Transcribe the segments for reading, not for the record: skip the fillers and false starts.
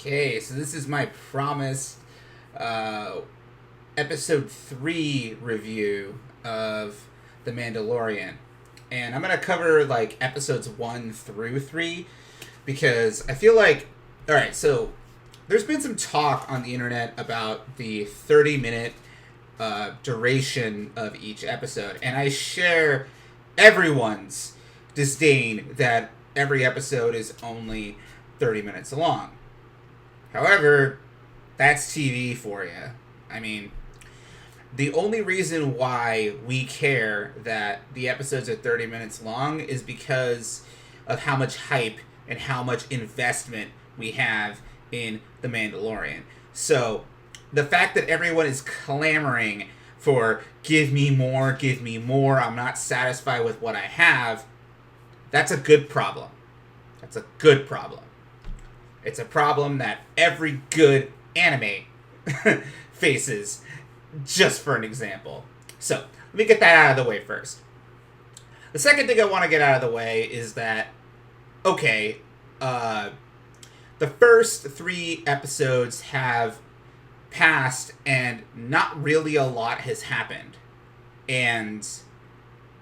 Okay, so this is my promised episode 3 review of The Mandalorian. And I'm going to cover like episodes 1 through 3 because I feel like, alright, so there's been some talk on the internet about the 30-minute duration of each episode. And I share everyone's disdain that every episode is only 30 minutes long. However, that's TV for you. I mean, the only reason why we care that the episodes are 30 minutes long is because of how much hype and how much investment we have in The Mandalorian. So, the fact that everyone is clamoring for give me more, I'm not satisfied with what I have, that's a good problem. That's a good problem. It's a problem that every good anime faces, just for an example. So, let me get that out of the way first. The second thing I want to get out of the way is that, okay, the first 3 episodes have passed and not really a lot has happened. And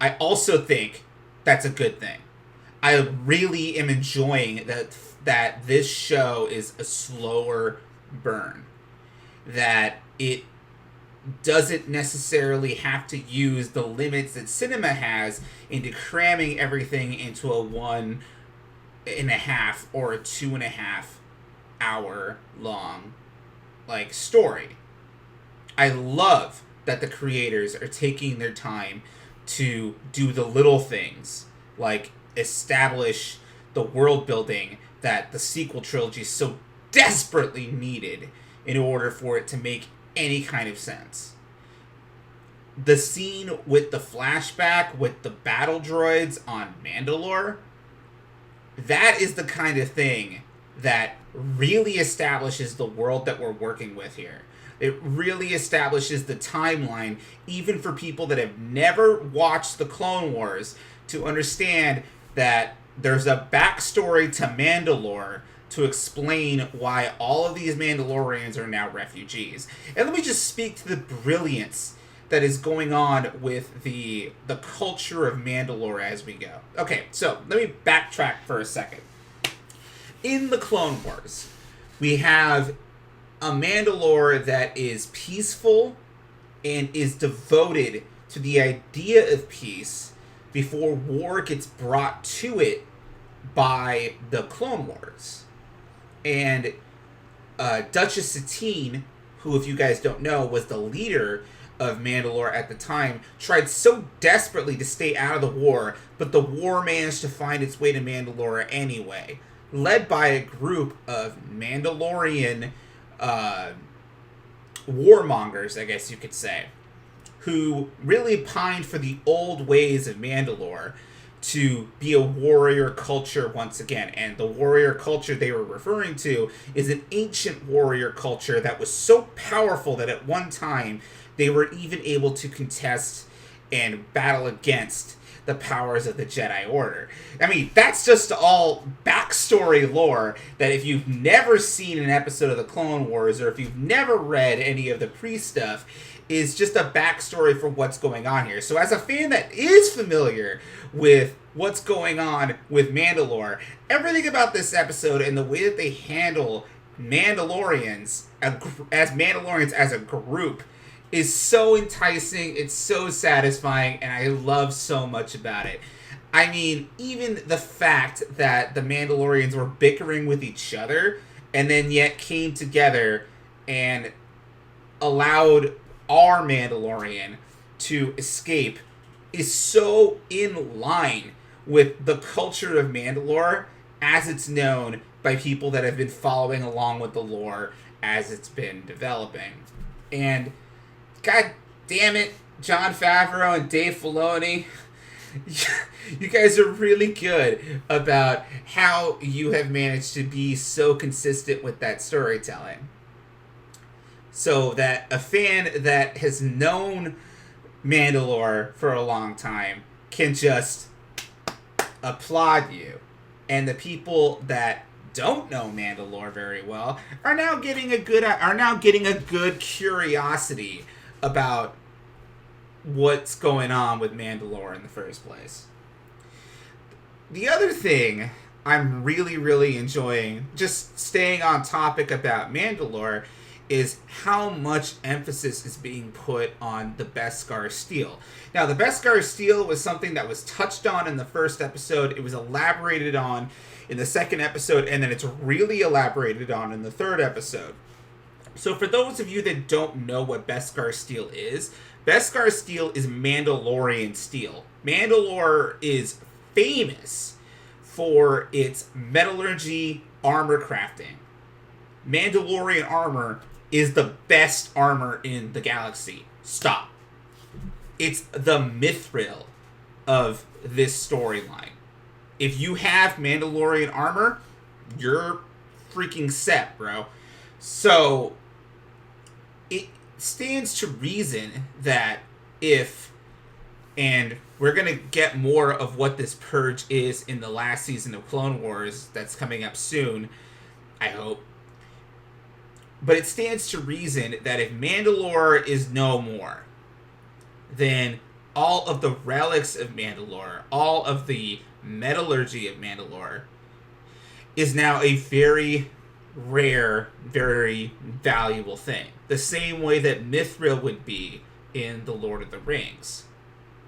I also think that's a good thing. I really am enjoying that this show is a slower burn. That it doesn't necessarily have to use the limits that cinema has into cramming everything into a 1.5 or a 2.5 hour long story. I love that the creators are taking their time to do the little things, like establish the world building that the sequel trilogy so desperately needed in order for it to make any kind of sense. The scene with the flashback with the battle droids on Mandalore, that is the kind of thing that really establishes the world that we're working with here. It really establishes the timeline, even for people that have never watched the Clone Wars, to understand that there's a backstory to Mandalore to explain why all of these Mandalorians are now refugees. And let me just speak to the brilliance that is going on with the culture of Mandalore as we go. Okay, so let me backtrack for a second. In the Clone Wars, we have a Mandalore that is peaceful and is devoted to the idea of peace before war gets brought to it by the Clone Wars. And Duchess Satine, who, if you guys don't know, was the leader of Mandalore at the time, tried so desperately to stay out of the war, but the war managed to find its way to Mandalore anyway, led by a group of Mandalorian warmongers, I guess you could say, who really pined for the old ways of Mandalore to be a warrior culture once again. And the warrior culture they were referring to is an ancient warrior culture that was so powerful that at one time they were even able to contest and battle against the powers of the Jedi Order. I mean, that's just all backstory lore that if you've never seen an episode of the Clone Wars, or if you've never read any of the pre-stuff, is just a backstory for what's going on here. So as a fan that is familiar with what's going on with Mandalore, everything about this episode and the way that they handle Mandalorians as a group is so enticing, it's so satisfying, and I love so much about it. I mean, even the fact that the Mandalorians were bickering with each other and then yet came together and allowed our Mandalorian to escape is so in line with the culture of Mandalore as it's known by people that have been following along with the lore as it's been developing. And God damn it, Jon Favreau and Dave Filoni, you guys are really good about how you have managed to be so consistent with that storytelling. So that a fan that has known Mandalore for a long time can just applaud you. And the people that don't know Mandalore very well are now getting a good curiosity about what's going on with Mandalore in the first place. The other thing I'm really, really enjoying, just staying on topic about Mandalore, is how much emphasis is being put on the Beskar Steel. Now, the Beskar Steel was something that was touched on in the first episode. It was elaborated on in the second episode, and then it's really elaborated on in the third episode. So for those of you that don't know what Beskar Steel is Mandalorian steel. Mandalore is famous for its metallurgy armor crafting. Mandalorian armor is the best armor in the galaxy. Stop. It's the mithril of this storyline. If you have Mandalorian armor, you're freaking set, bro. So, it stands to reason that if, and we're going to get more of what this purge is in the last season of Clone Wars that's coming up soon, I hope. But it stands to reason that if Mandalore is no more, then all of the relics of Mandalore, all of the metallurgy of Mandalore, is now a very rare, very valuable thing. The same way that mithril would be in The Lord of the Rings.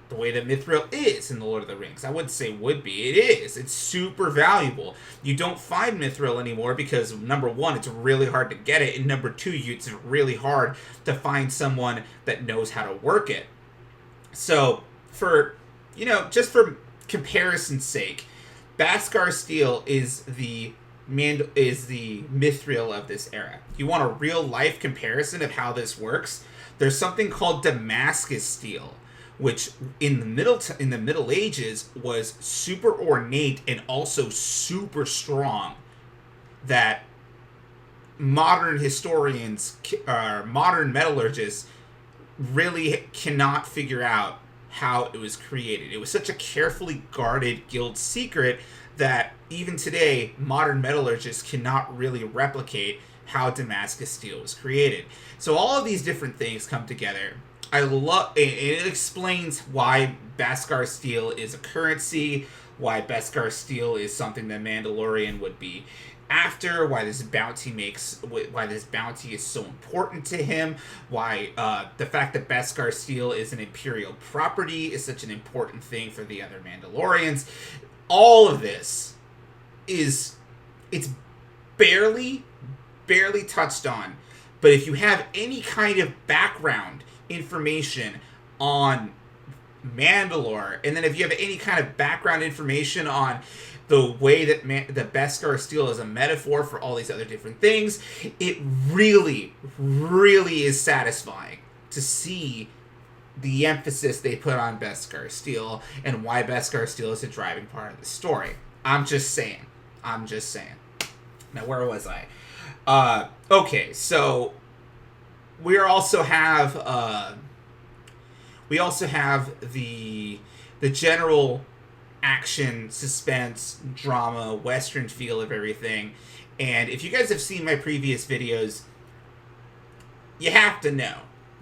The way that mithril is in The Lord of the Rings. I wouldn't say would be. It is. It's super valuable. You don't find mithril anymore because, number one, it's really hard to get it, and number two, it's really hard to find someone that knows how to work it. So, for, just for comparison's sake, Beskar Steel is the mithril of this era. You want a real life comparison of how this works? There's something called Damascus steel, which in the Middle Ages was super ornate and also super strong, that modern historians, modern metallurgists, really cannot figure out how it was created. It was such a carefully guarded guild secret that even today, modern metallurgists cannot really replicate how Damascus steel was created. So all of these different things come together. It explains why Beskar steel is a currency, why Beskar steel is something that Mandalorian would be after, why this bounty is so important to him, why the fact that Beskar steel is an Imperial property is such an important thing for the other Mandalorians. All of this it's barely touched on, but if you have any kind of background information on Mandalore, and then if you have any kind of background information on the way that the Beskar steel is a metaphor for all these other different things, it really, really is satisfying to see the emphasis they put on Beskar steel and why Beskar steel is a driving part of the story. I'm just saying. Now, where was I? Okay, so we also have the general action, suspense, drama, Western feel of everything. And if you guys have seen my previous videos, you have to know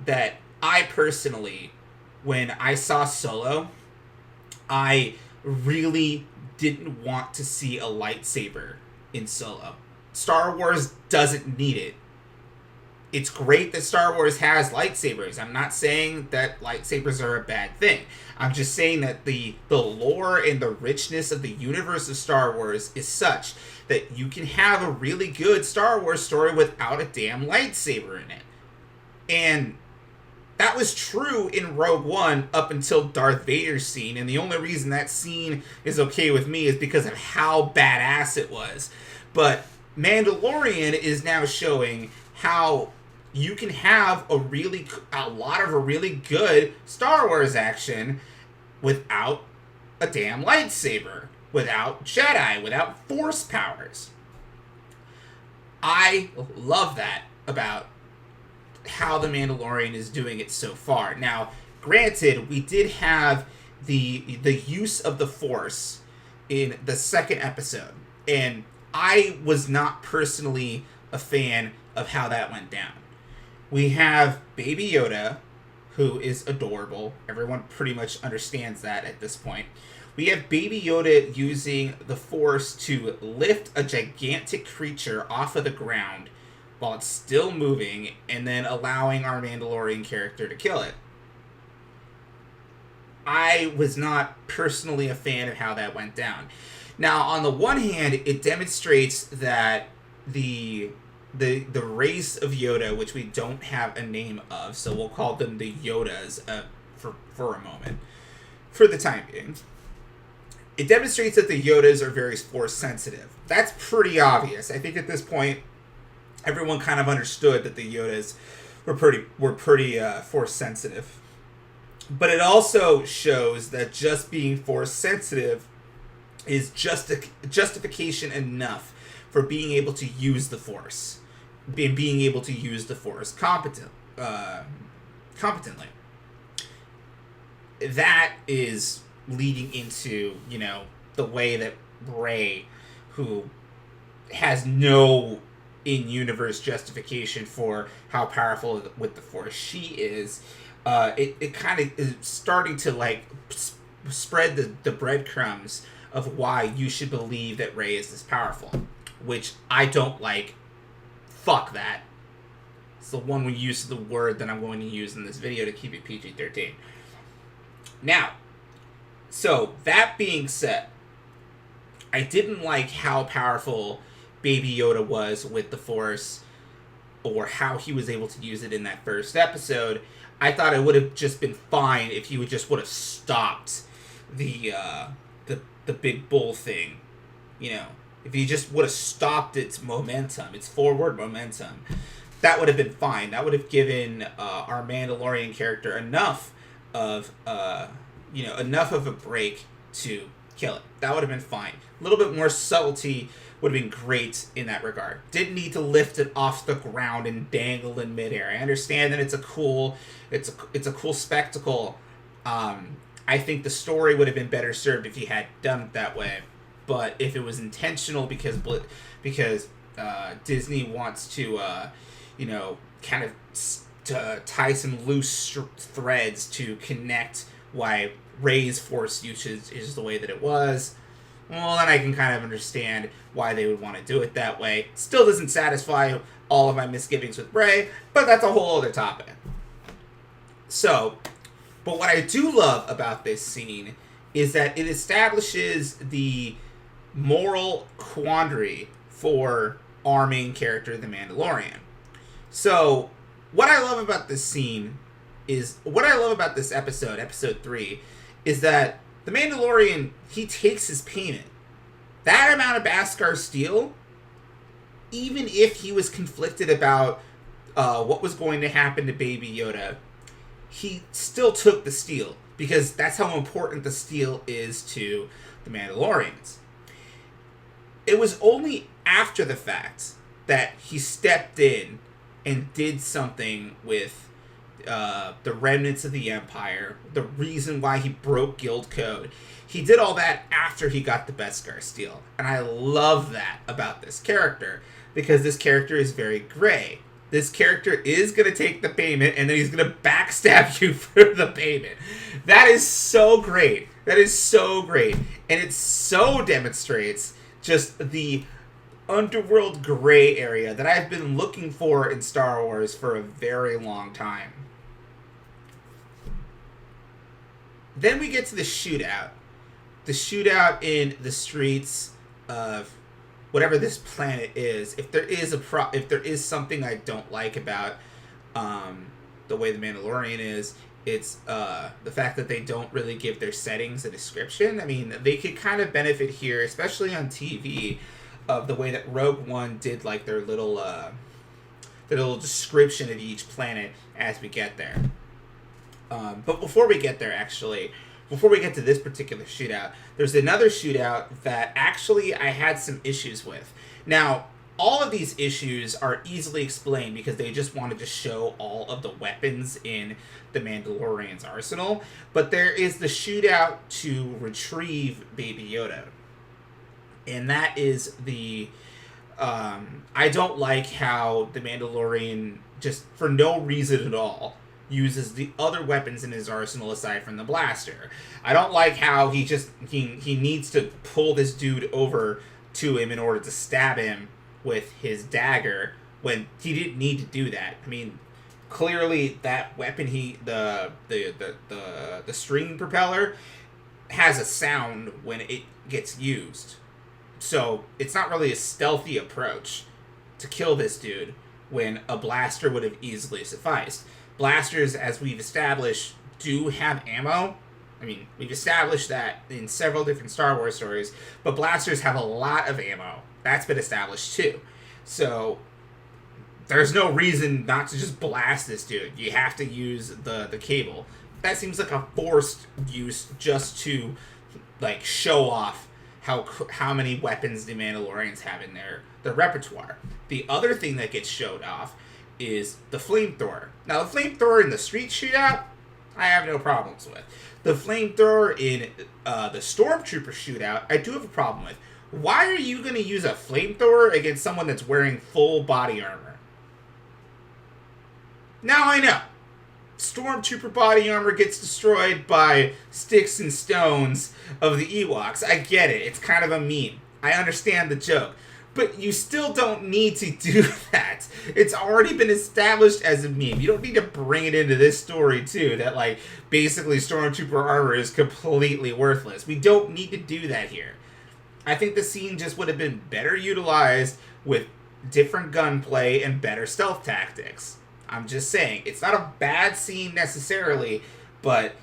that I personally, when I saw Solo, I really didn't want to see a lightsaber in Solo. Star Wars doesn't need it. It's great that Star Wars has lightsabers. I'm not saying that lightsabers are a bad thing. I'm just saying that the lore and the richness of the universe of Star Wars is such that you can have a really good Star Wars story without a damn lightsaber in it. And that was true in Rogue One up until Darth Vader's scene, and the only reason that scene is okay with me is because of how badass it was. But Mandalorian is now showing how you can have a lot of really good Star Wars action without a damn lightsaber, without Jedi, without Force powers. I love that about how The Mandalorian is doing it so far. Now, granted, we did have the use of the Force in the second episode, and I was not personally a fan of how that went down. We have Baby Yoda, who is adorable. Everyone pretty much understands that at this point. We have Baby Yoda using the Force to lift a gigantic creature off of the ground while it's still moving, and then allowing our Mandalorian character to kill it. I was not personally a fan of how that went down. Now, on the one hand, it demonstrates that the race of Yoda, which we don't have a name of, so we'll call them the Yodas for a moment, for the time being. It demonstrates that the Yodas are very Force sensitive. That's pretty obvious. I think at this point, everyone kind of understood that the Yodas were pretty Force sensitive. But it also shows that just being Force sensitive is justification enough for being able to use the Force, being able to use the Force competently. That is leading into, the way that Rey, who has no in-universe justification for how powerful with the Force she is, it kind of is starting to spread the breadcrumbs of why you should believe that Rey is this powerful, which I don't like. Fuck that. It's the one use of the word that I'm going to use in this video to keep it PG-13. Now, so that being said, I didn't like how powerful Baby Yoda was with the Force, or how he was able to use it in that first episode. I thought it would have just been fine if he would have stopped the big bull thing. If he just would have stopped its momentum, its forward momentum, that would have been fine. That would have given our Mandalorian character enough of a break to kill it. That would have been fine. A little bit more subtlety would have been great in that regard. Didn't need to lift it off the ground and dangle in midair. I understand that it's a cool spectacle. I think the story would have been better served if he had done it that way. But if it was intentional because Disney wants to kind of tie some loose threads to connect why Rey's Force usage is the way that it was, well, then I can kind of understand why they would want to do it that way. Still doesn't satisfy all of my misgivings with Rey, but that's a whole other topic. So, but what I do love about this scene is that it establishes the moral quandary for our main character, the Mandalorian. So, what I love about this scene what I love about this episode 3, is that the Mandalorian, he takes his payment. That amount of Beskar steel, even if he was conflicted about what was going to happen to Baby Yoda, he still took the steel, because that's how important the steel is to the Mandalorians. It was only after the fact that he stepped in and did something with the remnants of the Empire, the reason why he broke Guild Code. He did all that after he got the Beskar steel. And I love that about this character, because this character is very gray. This character is going to take the payment, and then he's going to backstab you for the payment. That is so great. That is so great. And it so demonstrates just the underworld gray area that I've been looking for in Star Wars for a very long time. Then we get to the shootout. The shootout in the streets of whatever this planet is. If there is something I don't like about the way the Mandalorian is, it's the fact that they don't really give their settings a description. I mean, they could kind of benefit here, especially on TV, of the way that Rogue One did their little description of each planet as we get there. But before we get there, before we get to this particular shootout, there's another shootout that actually I had some issues with. Now, all of these issues are easily explained because they just wanted to show all of the weapons in the Mandalorian's arsenal. But there is the shootout to retrieve Baby Yoda. And that is I don't like how the Mandalorian, just for no reason at all, uses the other weapons in his arsenal aside from the blaster. I don't like how he needs to pull this dude over to him in order to stab him with his dagger when he didn't need to do that. I mean, clearly that weapon, the string propeller has a sound when it gets used. So it's not really a stealthy approach to kill this dude when a blaster would have easily sufficed. Blasters, as we've established, do have ammo. I mean, we've established that in several different Star Wars stories, but blasters have a lot of ammo. That's been established too. So there's no reason not to just blast this dude. You have to use the cable. That seems like a forced use just to like show off how many weapons the Mandalorians have in their repertoire. The other thing that gets showed off is the flamethrower. Now, the flamethrower in the Street Shootout, I have no problems with. The flamethrower in the Stormtrooper Shootout, I do have a problem with. Why are you going to use a flamethrower against someone that's wearing full body armor? Now I know. Stormtrooper body armor gets destroyed by sticks and stones of the Ewoks. I get it. It's kind of a meme. I understand the joke. But you still don't need to do that. It's already been established as a meme. You don't need to bring it into this story, too, that, like, basically Stormtrooper armor is completely worthless. We don't need to do that here. I think the scene just would have been better utilized with different gunplay and better stealth tactics. I'm just saying, it's not a bad scene necessarily, but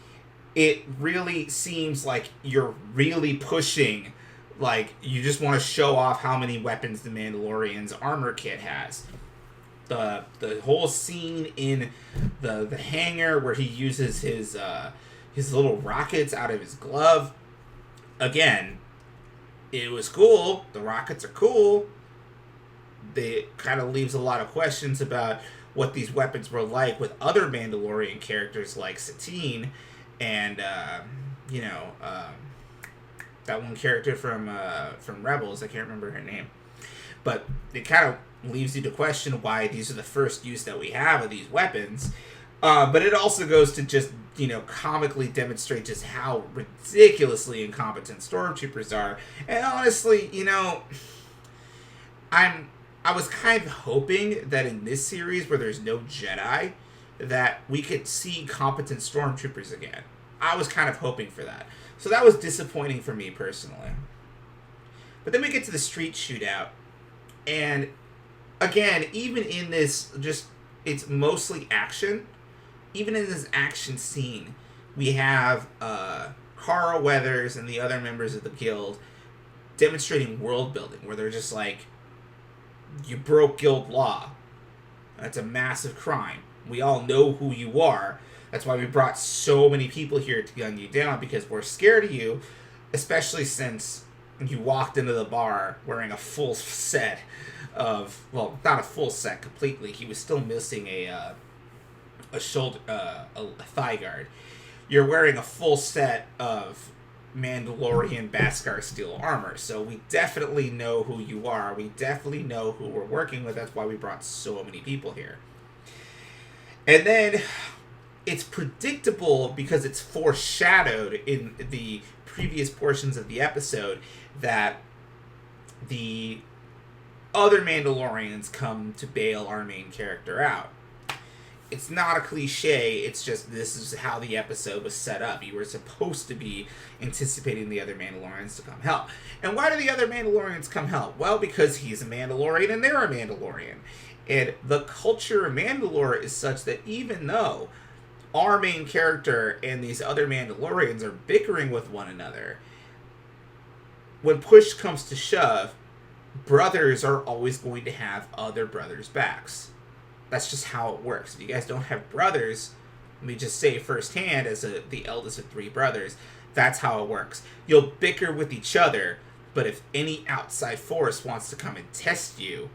it really seems like you're really pushing, like, you just want to show off how many weapons the Mandalorian's armor kit has. The whole scene in the hangar where he uses his little rockets out of his glove, again, it was cool. The rockets are cool. It kind of leaves a lot of questions about what these weapons were like with other Mandalorian characters like Satine and that one character from Rebels. I can't remember her name, but it kind of leaves you to question why these are the first use that we have of these weapons. But it also goes to just comically demonstrate just how ridiculously incompetent stormtroopers are. And honestly, I was kind of hoping that in this series where there's no Jedi, that we could see competent stormtroopers again. I was kind of hoping for that. So that was disappointing for me personally. But then we get to the Street Shootout. And again, even in this, it's mostly action. Even in this action scene, we have Carl Weathers and the other members of the guild demonstrating world building, where they're just like, you broke guild law. That's a massive crime. We all know who you are. That's why we brought so many people here to gun you down, because we're scared of you, especially since you walked into the bar wearing a full set of, well, not a full set completely. He was still missing a thigh guard. You're wearing a full set of Mandalorian Beskar steel armor, so we definitely know who you are. We definitely know who we're working with. That's why we brought so many people here. And then it's predictable, because it's foreshadowed in the previous portions of the episode, that the other Mandalorians come to bail our main character out. It's not a cliche, it's just this is how the episode was set up. You were supposed to be anticipating the other Mandalorians to come help. And why do the other Mandalorians come help? Well, because he's a Mandalorian and they're a Mandalorian. And the culture of Mandalore is such that even though our main character and these other Mandalorians are bickering with one another, when push comes to shove, brothers are always going to have other brothers' backs. That's just how it works. If you guys don't have brothers, let me just say firsthand, as the eldest of three brothers, that's how it works. You'll bicker with each other, but if any outside force wants to come and test you,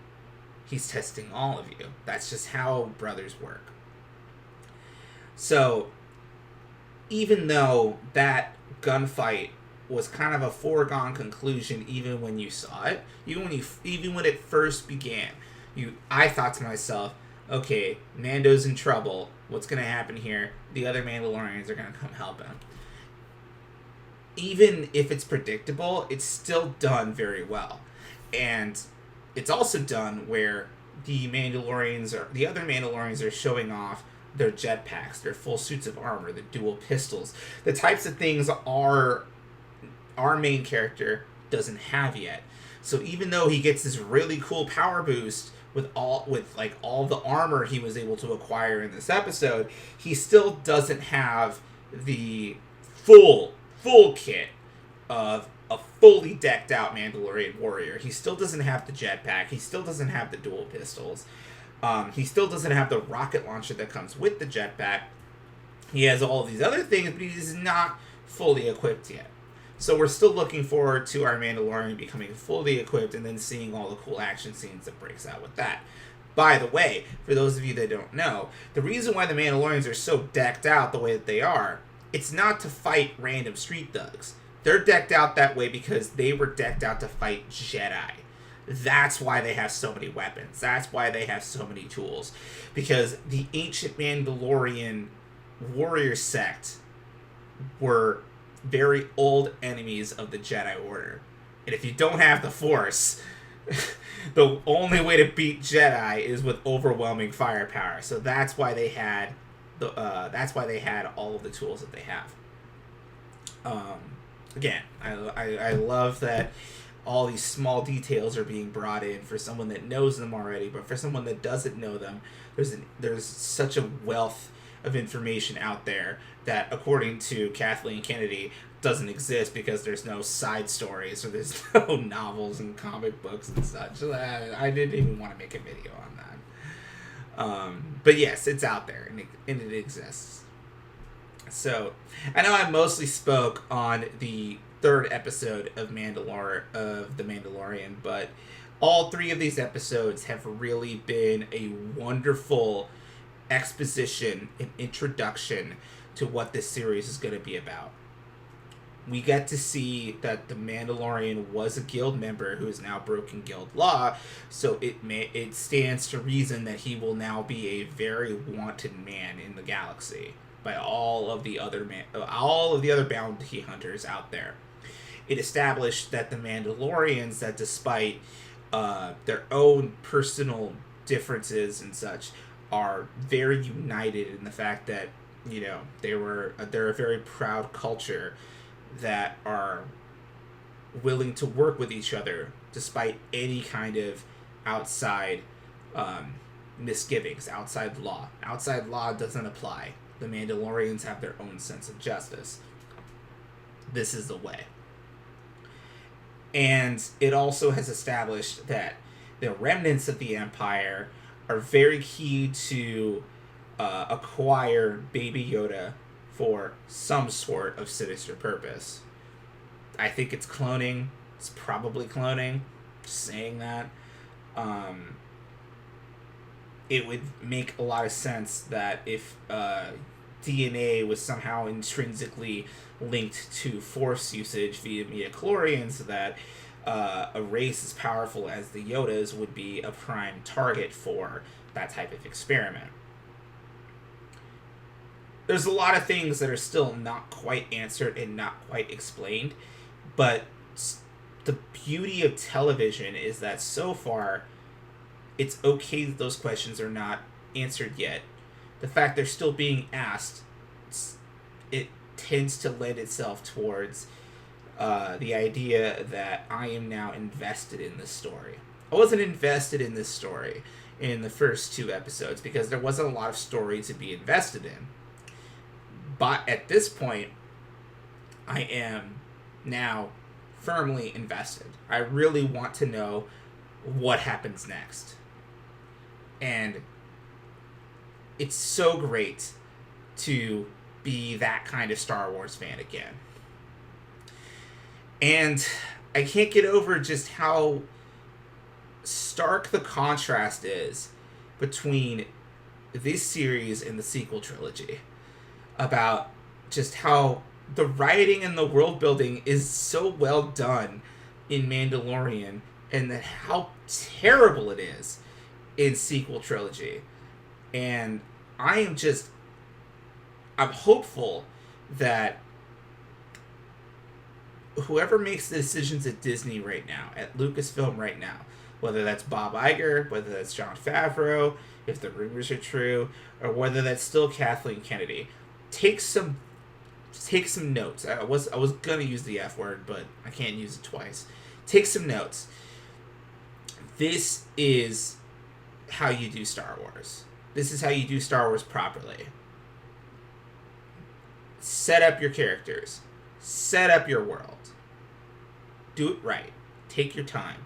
he's testing all of you. That's just how brothers work. So, even though that gunfight was kind of a foregone conclusion even when you saw it. Even when it first began, I thought to myself, okay, Mando's in trouble. What's going to happen here? The other Mandalorians are going to come help him. Even if it's predictable, it's still done very well. And it's also done where the other Mandalorians are showing off their jetpacks, their full suits of armor, the dual pistols, the types of things our main character doesn't have yet. So even though he gets this really cool power boost with all the armor he was able to acquire in this episode, he still doesn't have the full kit of a fully decked out Mandalorian warrior. He still doesn't have the jetpack. He still doesn't have the dual pistols. He still doesn't have the rocket launcher that comes with the jetpack. He has all of these other things, but he's not fully equipped yet. So we're still looking forward to our Mandalorian becoming fully equipped and then seeing all the cool action scenes that breaks out with that. By the way, for those of you that don't know, the reason why the Mandalorians are so decked out the way that they are, it's not to fight random street thugs. They're decked out that way because they were decked out to fight Jedi. That's why they have so many weapons. That's why they have so many tools. Because the ancient Mandalorian warrior sect were very old enemies of the Jedi Order. And if you don't have the Force, the only way to beat Jedi is with overwhelming firepower. So that's why they had all of the tools that they have. Again, I love that all these small details are being brought in for someone that knows them already, but for someone that doesn't know them, there's such a wealth of information out there that, according to Kathleen Kennedy, doesn't exist because there's no side stories or there's no novels and comic books and such. I didn't even want to make a video on that. But yes, it's out there and it exists. So, I know I mostly spoke on the third episode of The Mandalorian, but all three of these episodes have really been a wonderful exposition and introduction to what this series is going to be about. We get to see that the Mandalorian was a guild member who has now broken guild law, so it stands to reason that he will now be a very wanted man in the galaxy by all of the other bounty hunters out there. It established that the Mandalorians, that despite their own personal differences and such, are very united in the fact that, you know, they're a very proud culture that are willing to work with each other despite any kind of outside misgivings, outside law. Outside law doesn't apply. The Mandalorians have their own sense of justice. This is the way. And it also has established that the remnants of the Empire are very key to acquire Baby Yoda for some sort of sinister purpose. I think it's cloning. It's probably cloning. Just saying that. It would make a lot of sense that if DNA was somehow intrinsically linked to Force usage via midichlorians, that a race as powerful as the Yodas would be a prime target for that type of experiment. There's a lot of things that are still not quite answered and not quite explained, but the beauty of television is that so far, it's okay that those questions are not answered yet. The fact they're still being asked, it tends to lend itself towards the idea that I am now invested in this story. I wasn't invested in this story in the first two episodes because there wasn't a lot of story to be invested in. But at this point, I am now firmly invested. I really want to know what happens next. And it's so great to be that kind of Star Wars fan again. And I can't get over just how stark the contrast is between this series and the sequel trilogy. About just how the writing and the world building is so well done in Mandalorian, and that how terrible it is in sequel trilogy. And I'm hopeful that whoever makes the decisions at Disney right now, at Lucasfilm right now, whether that's Bob Iger, whether that's Jon Favreau, if the rumors are true, or whether that's still Kathleen Kennedy, take some notes. I was gonna use the F word, but I can't use it twice. Take some notes. This is how you do Star Wars. This is how you do Star Wars properly. Set up your characters. Set up your world. Do it right. Take your time.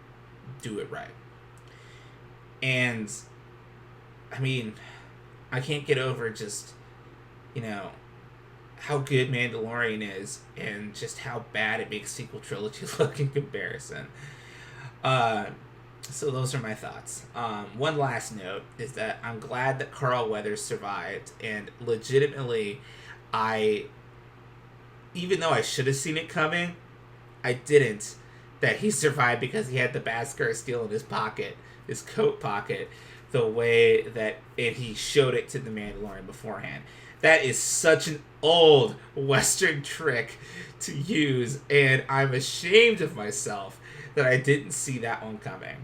Do it right. And, I mean, I can't get over just, how good Mandalorian is and just how bad it makes sequel trilogy look in comparison. So those are my thoughts. One last note is that I'm glad that Carl Weathers survived, and legitimately, even though I should have seen it coming, I didn't. That he survived because he had the Beskar steel in his pocket, his coat pocket, the way that he showed it to the Mandalorian beforehand. That is such an old Western trick to use, and I'm ashamed of myself that I didn't see that one coming.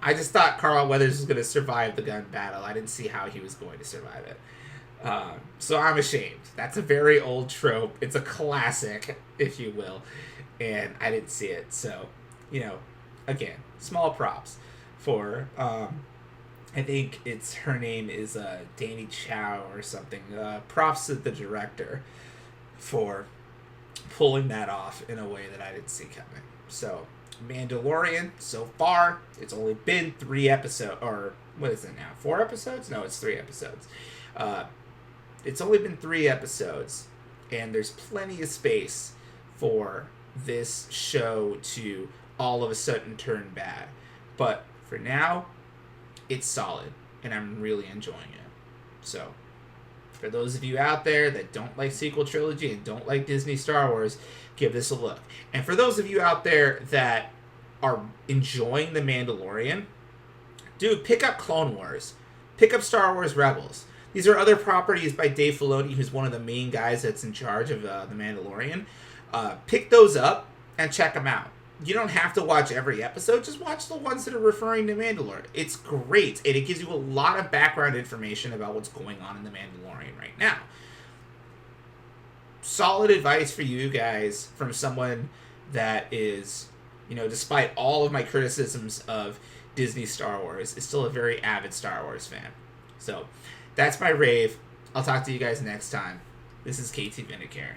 I just thought Carl Weathers was going to survive the gun battle. I didn't see how he was going to survive it. So I'm ashamed. That's a very old trope. It's a classic, if you will, and I didn't see it. So, again, small props for, I think her name is Danny Chow or something. Props to the director for pulling that off in a way that I didn't see coming. So, Mandalorian, so far, it's only been 3 episodes, or what is it now? 4 episodes? No, it's 3 episodes. It's only been 3 episodes, and there's plenty of space for this show to all of a sudden turn bad. But for now, it's solid, and I'm really enjoying it. So, for those of you out there that don't like sequel trilogy and don't like Disney Star Wars, give this a look. And for those of you out there that are enjoying The Mandalorian, dude, pick up Clone Wars. Pick up Star Wars Rebels. These are other properties by Dave Filoni, who's one of the main guys that's in charge of The Mandalorian. Pick those up and check them out. You don't have to watch every episode. Just watch the ones that are referring to Mandalore. It's great, and it gives you a lot of background information about what's going on in The Mandalorian right now. Solid advice for you guys from someone that is, despite all of my criticisms of Disney Star Wars, is still a very avid Star Wars fan. So, that's my rave. I'll talk to you guys next time. This is KT Vindicare.